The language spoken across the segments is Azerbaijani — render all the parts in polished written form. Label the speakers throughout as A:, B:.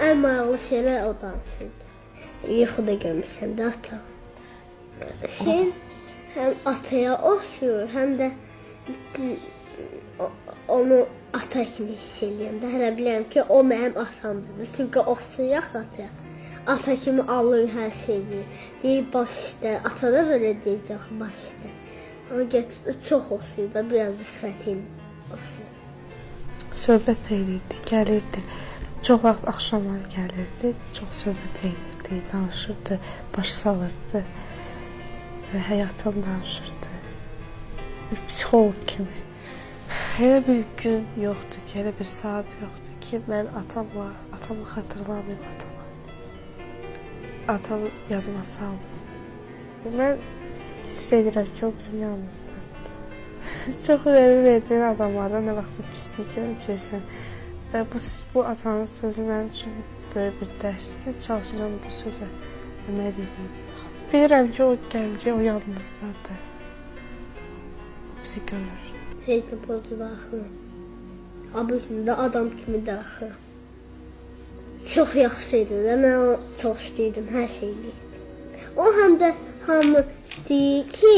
A: ən maraqlı şeylər o danışırdı. Yuxuda görmüşsən də ata. Sen həm ataya oxşuyur, həm də onu ata kimi hiss edirəm də. Hələ bilirəm ki, o mənim atamdır. Çünki oxşuyur ataya. Ata kimi alır hər şeyi. Deyir baş üstə. Ata da belə deyəcək baş üstə. Amma çox oxşuyur da, biraz da sifətin oxşuyur.
B: Söhbət edirdi, gəlirdi. Çox vaxt axşamlar gəlirdi, çox söhbət edirdi, danışırdı, baş salırdı və həyatdan danışırdı. Bir psixoloq kimi. Elə bir gün yoxdur ki, elə bir saat yoxdur ki, mən atamı xatırlamayım atamı yadıma salmayım. Mən hiss edirəm ki, o bizim yanımızdadır. Çox ürəmi verdiyin adamlardan nə vaxtsa pislik görəcəksən. Və bu atanın sözü mənim üçün böyük bir dərsdir. Çalışacağım bu sözə əməl edeyim. Bilirəm ki, o gələcək, o yanımızdadır. Bizi görür.
A: Şeytan pozu da axı. Abisində adam kimi də axı. Çox yaxşı idi də, mən onu çox istəyirdim, hər şeyi. O həm də hamı deyir ki,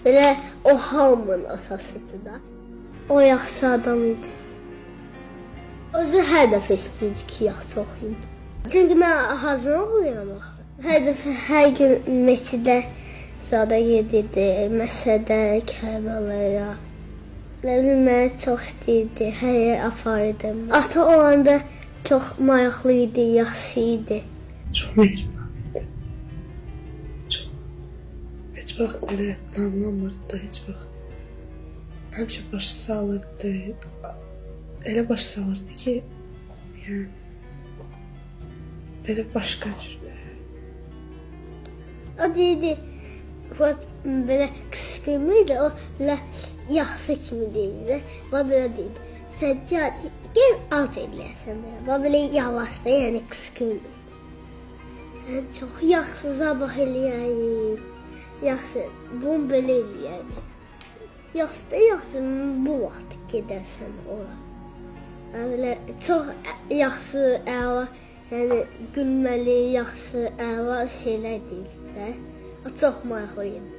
A: belə o hamının atasıdır da. O yaxşı adam idi. Özü hər dəfə istəyirdi ki, yaxşı oxuyum. Çünki mən hazır oxuyuram axı. Hər dəfə, hər gün məscidə zada gedirdi, məsədə, Kərbalaya. Nə bilim, mənə çox istəyirdi, hər yer aparırdım. Ata olanda çox maraqlı idi, yaxşı idi.
B: Çox mehriban idi. Çox. Heç vaxt belə anlamırdı, heç vaxt. Həmişə başa salırdı. Elə başa salırdı ki, yəni, belə başqa cürdə.
A: O deyirdi, belə qışqırmıydı, o belə yaxşı kimi deyirdi. O belə deyirdi, Səccad, gəl az eləyəsən belə. O belə yavaşda, yəni qışqırmıydı. Çox yaxşı zabah eləyək, yaxşı, bunu belə eləyək. Yaxşı da yaxşı, bu vaxt gedərsən ora. Belə çox yaxşı, əla, yəni gülməli, yaxşı, əla şeylər deyil də. O çox maraqlı idi.